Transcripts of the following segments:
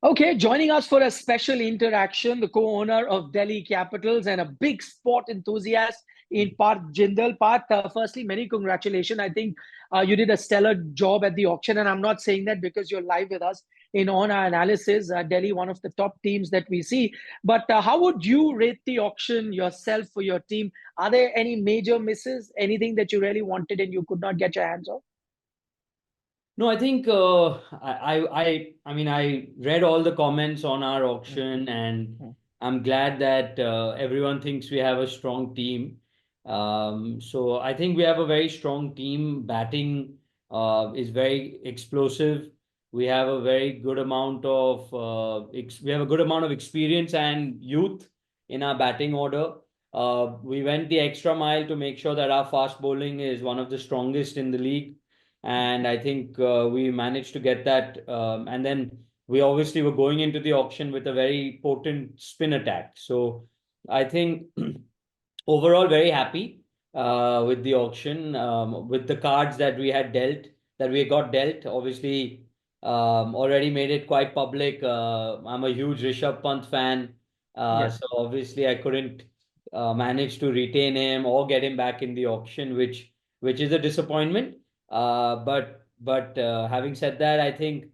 Okay, joining us for a special interaction, the co-owner of Delhi Capitals and a big sport enthusiast in Parth Jindal. Parth, firstly, many congratulations. I think you did a stellar job at the auction, and I'm not saying that because you're live with us in on our analysis. Delhi, one of the top teams that we see. But how would you rate the auction yourself for your team? Are there any major misses? Anything that you really wanted and you could not get your hands on? No, I think I mean I read all the comments on our auction, and Mm. I'm glad that everyone thinks we have a strong team. So I think we have a very strong team. Batting is very explosive. We have a very good amount of we have a good amount of experience and youth in our batting order. We went the extra mile to make sure that our fast bowling is one of the strongest in the league, and I think we managed to get that. And then we obviously were going into the auction with a very potent spin attack. So I think overall very happy with the auction, with the cards that we had dealt, that we got dealt. Obviously, already made it quite public. I'm a huge Rishabh Pant fan, Yes. so obviously I couldn't manage to retain him or get him back in the auction, which is a disappointment. But having said that, I think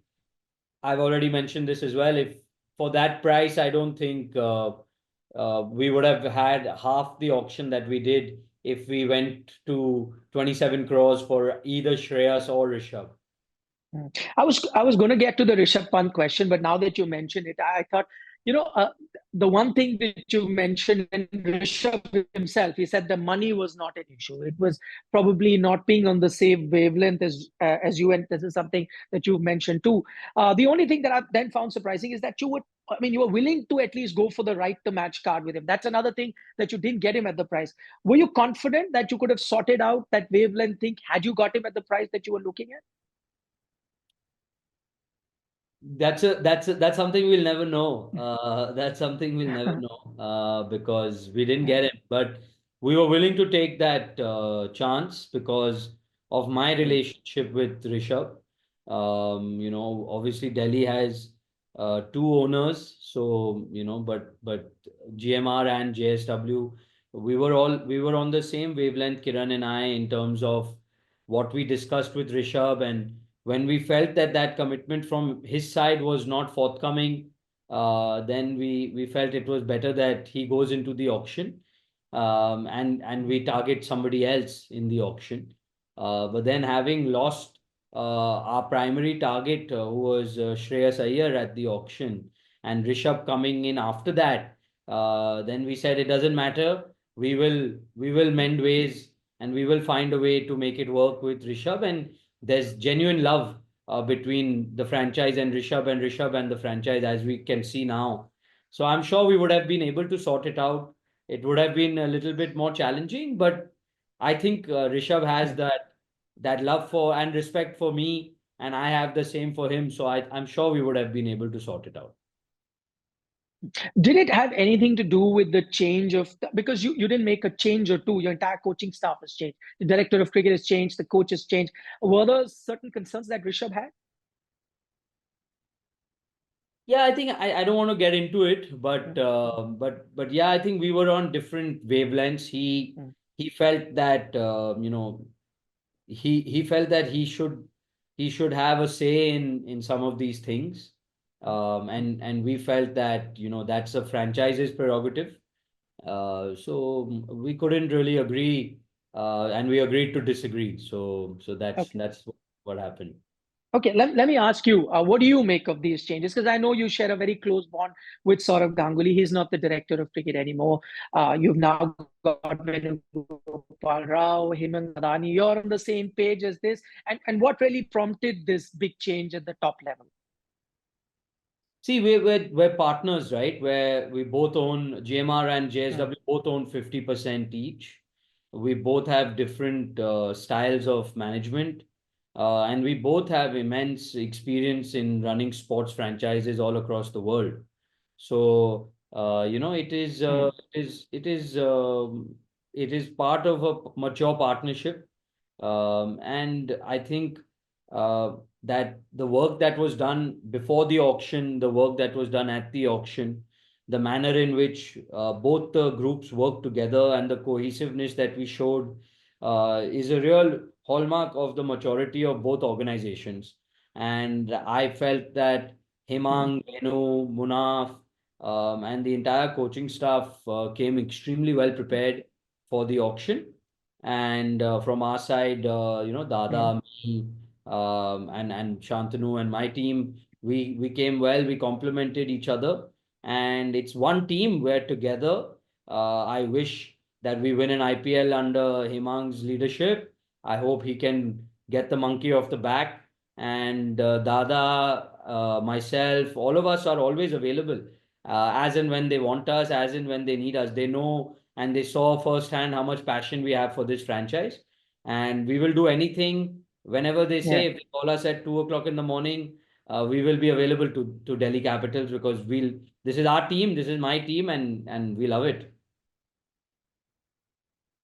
I've already mentioned this as well. If for that price, I don't think we would have had half the auction that we did if we went to 27 crores for either Shreyas or Rishabh. I was going to get to the Rishabh Pant question, but now that you mentioned it, I thought, you know, the one thing that you mentioned, and Rishabh himself, he said the money was not an issue. It was probably not being on the same wavelength as you, and this is something that you mentioned too. The only thing that I then found surprising is that you were willing to at least go for the right to match card with him. That's another thing that you didn't get him at the price. Were you confident that you could have sorted out that wavelength thing had you got him at the price that you were looking at? That's something we'll never know. That's something we'll never know because we didn't get him. But we were willing to take that chance because of my relationship with Rishabh. Obviously Delhi has two owners, so but GMR and JSW, we were on the same wavelength, Kiran and I, in terms of what we discussed with Rishabh. And when we felt that that commitment from his side was not forthcoming, then we felt it was better that he goes into the auction, and we target somebody else in the auction. But then having lost our primary target, who was Shreyas Iyer at the auction, and Rishabh coming in after that, then we said it doesn't matter. We will mend ways, and we will find a way to make it work with Rishabh. And there's genuine love between the franchise and Rishabh and the franchise, as we can see now. So I'm sure we would have been able to sort it out. It would have been a little bit more challenging, but I think Rishabh has that love for and respect for me, and I have the same for him. So I'm sure we would have been able to sort it out. Did it have anything to do with the change of, because you didn't make a change or two, your entire coaching staff has changed, the director of cricket has changed, the coach has changed. Were there certain concerns that Rishabh had? Yeah, I think I don't want to get into it, but yeah, I think we were on different wavelengths. He felt that he felt that he should have a say in some of these things, and we felt that that's a franchise's prerogative. So we couldn't really agree, and we agreed to disagree. So that's Okay. that's what happened. Okay, let me ask you, what do you make of these changes? Because I know you share a very close bond with Saurav Ganguly. He's not the director of cricket anymore. You've now got Venugopal Rao, Hemant Madani. You're on the same page as this. And what really prompted this big change at the top level? See, we're partners, right? Where we both own GMR and Mm. JSW both own 50% each. We both have different styles of management, and we both have immense experience in running sports franchises all across the world. So Mm. it is part of a mature partnership, and I think that the work that was done before the auction, the work that was done at the auction, the manner in which both the groups worked together, and the cohesiveness that we showed is a real hallmark of the maturity of both organizations. And I felt that Mm. Hemang, Venu, Munaf, and the entire coaching staff came extremely well prepared for the auction. And from our side, Mm. Dada, me, and Shantanu and my team, we came well. We complemented each other, and it's one team where together. I wish that we win an IPL under Hemang's leadership. I hope he can get the monkey off the back. And Dada, myself, all of us are always available, as and when they want us, as and when they need us. They know and they saw firsthand how much passion we have for this franchise, and we will do anything whenever they Yeah. say. If they call us at 2 o'clock in the morning, we will be available to Delhi Capitals, because we'll. This is our team. This is my team, and we love it.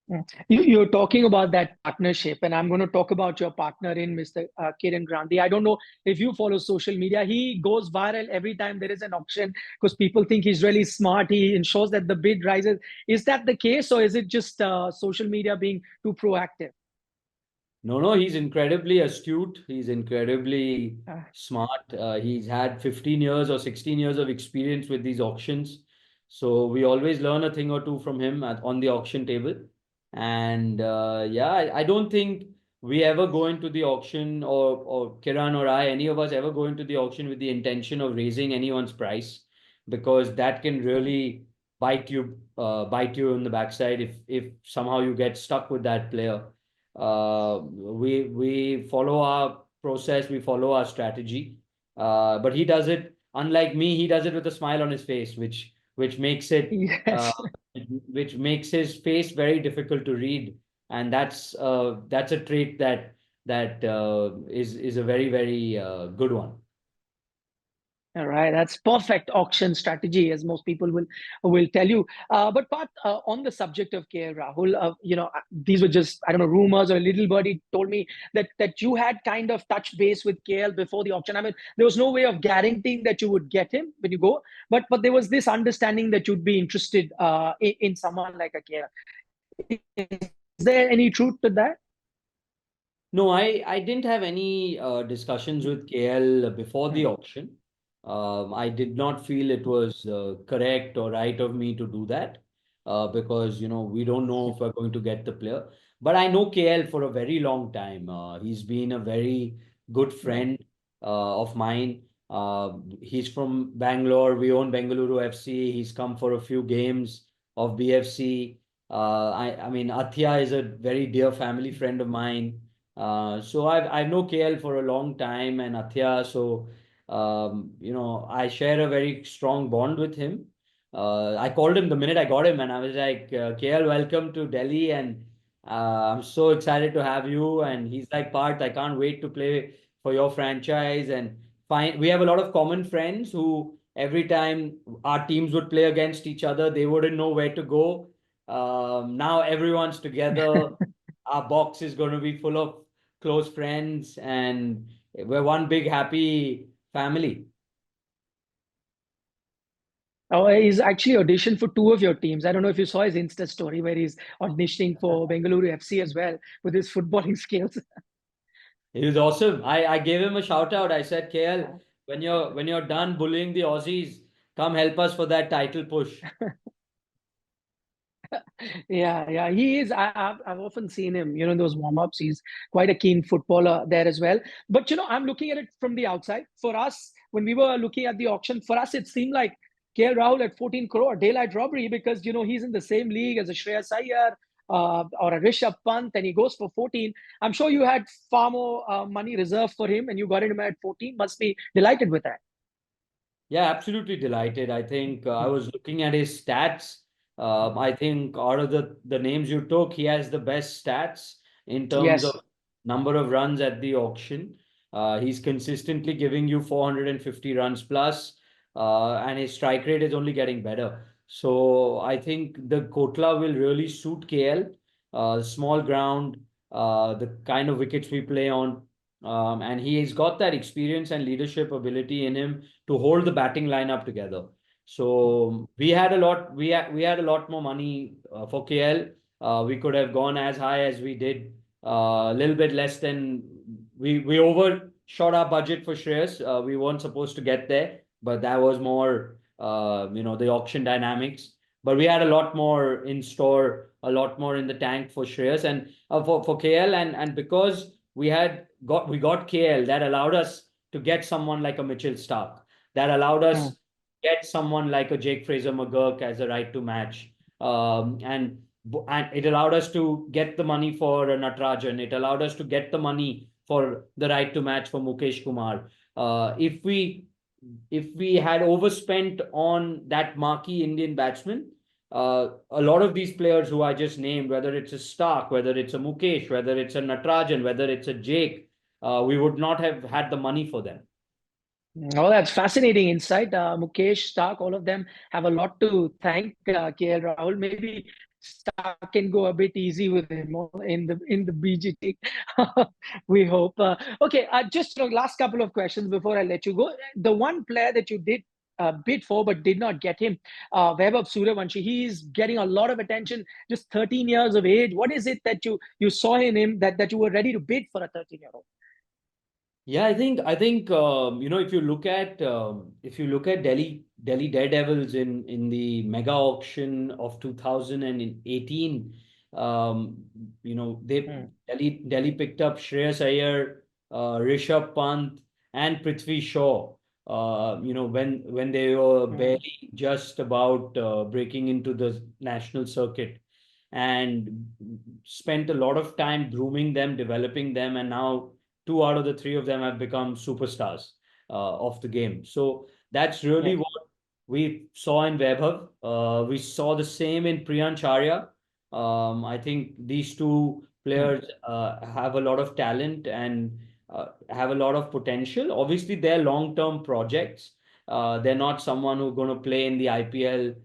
Mm. You're talking about that partnership, and I'm going to talk about your partner in Mr. Kiran Grandi. I don't know if you follow social media. He goes viral every time there is an auction because people think he's really smart. He ensures that the bid rises. Is that the case, or is it just social media being too proactive? No, no, he's incredibly astute. He's incredibly Uh, smart. He's had 15 years or 16 years of experience with these auctions. So we always learn a thing or two from him on the auction table. And yeah, I don't think we ever go into the auction, or Kiran or I, any of us ever go into the auction with the intention of raising anyone's price, because that can really bite you in the backside if somehow you get stuck with that player. We follow our process, we follow our strategy. But he does it, unlike me, he does it with a smile on his face, which makes it uh, yes. which makes his face very difficult to read. And that's a trait that is a very, very good one. All right, that's perfect auction strategy, as most people will tell you. But Pat, on the subject of KL Rahul, these were just, I don't know, rumors, or a little birdie told me that you had kind of touched base with KL before the auction. I mean, there was no way of guaranteeing that you would get him when you go, but there was this understanding that you'd be interested in someone like a KL. Is there any truth to that? No, I didn't have any discussions with KL before the Hmm. auction. I did not feel it was correct or right of me to do that, because we don't know if we're going to get the player. But I know KL for a very long time. He's been a very good Yeah. friend of mine. He's from Bangalore. We own Bengaluru FC. He's come for a few games of BFC. I mean, Athia is a very dear family friend of mine. So I've known KL for a long time, and Athya. So I share a very strong bond with him. I called him the minute I got him, and I was like, KL, welcome to Delhi, and I'm so excited to have you. And he's like, Part, I can't wait to play for your franchise. And find we have a lot of common friends who every time our teams would play against each other, they wouldn't know where to go. Now everyone's together. Our box is going to be full of close friends, and we're one big happy family. Oh, he's actually auditioned for two of your teams. I don't know if you saw his Insta story where he's auditioning for Bengaluru FC as well with his footballing skills. It was awesome. I gave him a shout out. I said, KL, when you're done bullying the Aussies, come help us for that title push. Yeah, yeah, he is. I've often seen him, in those warm-ups. He's quite a keen footballer there as well. But, I'm looking at it from the outside. For us, when we were looking at the auction, for us, it seemed like KL Rahul at 14 crore, daylight robbery, because, he's in the same league as a Shreyas Iyer or a Rishabh Pant, and he goes for 14. I'm sure you had far more money reserved for him, and you got him at 14. Must be delighted with that. Yeah, absolutely delighted. I think I Hmm. was looking at his stats. I think out of the names you took, he has the best stats in terms of Yes. number of runs at the auction. He's consistently giving you 450 runs plus, and his strike rate is only getting better. So I think the Kotla will really suit KL. Small ground, the kind of wickets we play on. And he's got that experience and leadership ability in him to hold the batting lineup together. So we had a lot more money for KL. We could have gone as high as we did, a little bit less than we overshot our budget for Shreyas. We weren't supposed to get there, but that was more the auction dynamics. But we had a lot more in store, a lot more in the tank for Shreyas and for KL, and because we got KL, that allowed us to get someone like a Mitchell Stark. That allowed us Mm. get someone like a Jake Fraser McGurk as a right to match. And it allowed us to get the money for Natarajan. It allowed us to get the money for the right to match for Mukesh Kumar. If we had overspent on that marquee Indian batsman, a lot of these players who I just named, whether it's a Stark, whether it's a Mukesh, whether it's a Natarajan, whether it's a Jake, we would not have had the money for them. Oh, that's fascinating insight. Mukesh, Stark, all of them have a lot to thank KL Rahul. Maybe Stark can go a bit easy with him in the BGT. We hope. Okay, just last couple of questions before I let you go. The one player that you did bid for but did not get him, Vaibhav Suryavanshi. He's getting a lot of attention. Just 13 years of age. What is it that you saw in him that you were ready to bid for a 13-year-old? Yeah, I think if you look at Delhi Daredevils in the mega auction of 2018, they Hmm, Delhi picked up Shreyas Iyer, Rishabh Pant, and Prithvi Shaw. When they were hmm, barely just about breaking into the national circuit, and spent a lot of time grooming them, developing them, and now two out of the three of them have become superstars of the game. So that's really yes. what we saw in Vaibhav. We saw the same in Priyan Charya. I think these two Hmm, players have a lot of talent and have a lot of potential. Obviously, they're long-term projects. They're not someone who's going to play in the IPL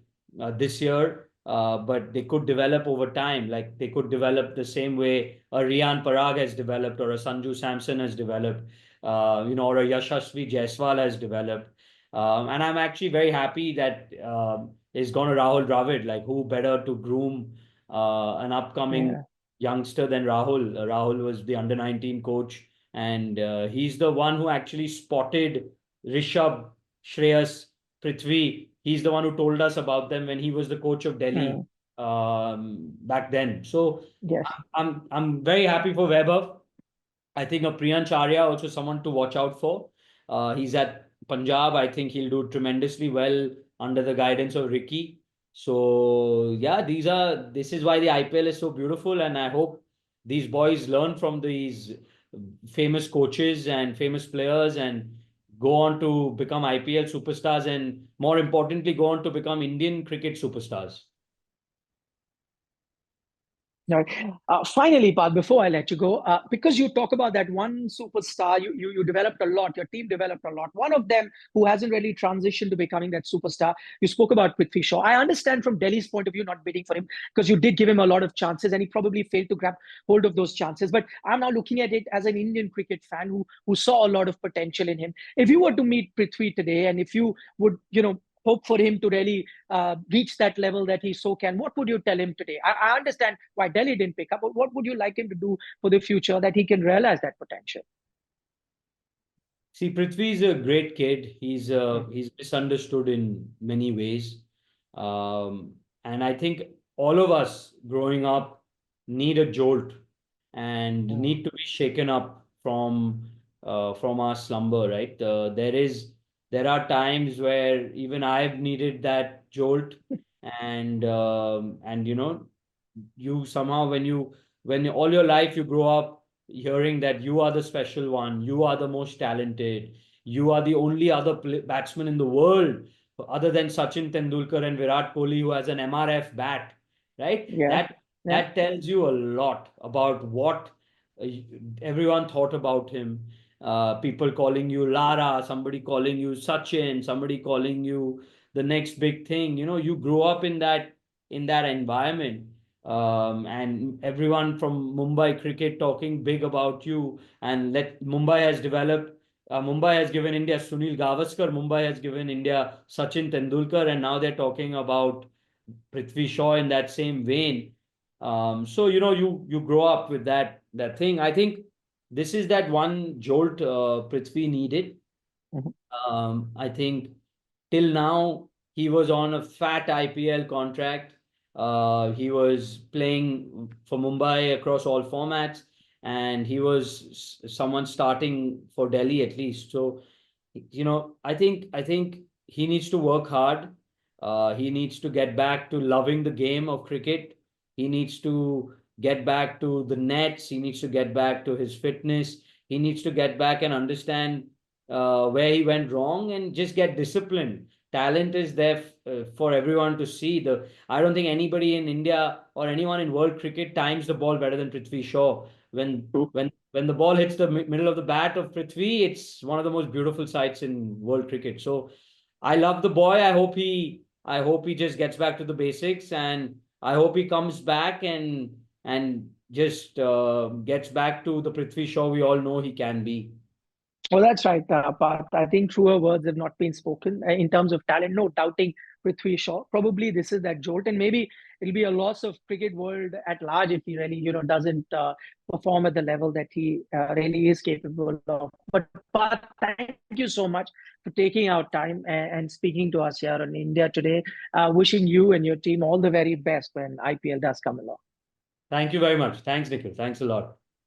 this year, but they could develop over time. Like they could develop the same way a Riyan Parag has developed, or a Sanju Samson has developed, or a Yashasvi Jaiswal has developed. And I'm actually very happy that is gone to Rahul Dravid. Like, who better to groom an upcoming yeah. youngster than Rahul? Rahul was the under 19 coach, and he's the one who actually spotted Rishabh, Shreyas, Prithvi. He's the one who told us about them when he was the coach of Delhi Hmm, back then. So yes. I'm very happy for Vaibhav. I think a Priyan Charya also someone to watch out for. He's at Punjab. I think he'll do tremendously well under the guidance of Ricky. So yeah, this is why the IPL is so beautiful, and I hope these boys learn from these famous coaches and famous players and go on to become IPL superstars, and more importantly, go on to become Indian cricket superstars. Right. Finally, Paul, before I let you go, because you talk about that one superstar, you developed a lot, your team developed a lot. One of them who hasn't really transitioned to becoming that superstar, you spoke about Prithvi Shaw. I understand from Delhi's point of view not bidding for him because you did give him a lot of chances and he probably failed to grab hold of those chances. But I'm now looking at it as an Indian cricket fan who saw a lot of potential in him. If you were to meet Prithvi today and if you would, hope for him to really reach that level that he so can, what would you tell him today? I understand why Delhi didn't pick up, but what would you like him to do for the future that he can realize that potential? See, Prithvi is a great kid. He's Mm, he's misunderstood in many ways, and I think all of us growing up need a jolt and mm, need to be shaken up from our slumber. Right? There are times where even I've needed that jolt, and you somehow when all your life you grow up hearing that you are the special one, you are the most talented, you are the only other batsman in the world other than Sachin Tendulkar and Virat Kohli who has an MRF bat, right? yeah, yeah, That tells you a lot about what uh, everyone thought about him. People calling you Lara, somebody calling you Sachin, somebody calling you the next big thing. You grow up in that environment, and everyone from Mumbai cricket talking big about you. And let Mumbai has developed. Mumbai has given India Sunil Gavaskar. Mumbai has given India Sachin Tendulkar, and now they're talking about Prithvi Shaw in that same vein. So you grow up with that thing. I think this is that one jolt Prithvi needed. Mhm. I think till now he was on a fat IPL contract. He was playing for Mumbai across all formats, and he was someone starting for Delhi at least. So, I think he needs to work hard. He needs to get back to loving the game of cricket. He needs to get back to the nets. He needs to get back to his fitness. He needs to get back and understand where he went wrong and just get disciplined. Talent is there for everyone to see. I don't think anybody in India or anyone in world cricket times the ball better than Prithvi Shaw. When True. when the ball hits the middle of the bat of Prithvi, it's one of the most beautiful sights in world cricket. So I love the boy. I hope he just gets back to the basics, and I hope he comes back and just gets back to the Prithvi Shaw we all know he can be. Well, that's right, Parth. I think truer words have not been spoken in terms of talent. No doubting Prithvi Shaw. Probably this is that jolt, and maybe it'll be a loss of cricket world at large if he really, doesn't perform at the level that he really is capable of. But Parth, thank you so much for taking out time and speaking to us here on India Today. Wishing you and your team all the very best when IPL does come along. Thank you very much. Thanks, Nikhil. Thanks a lot.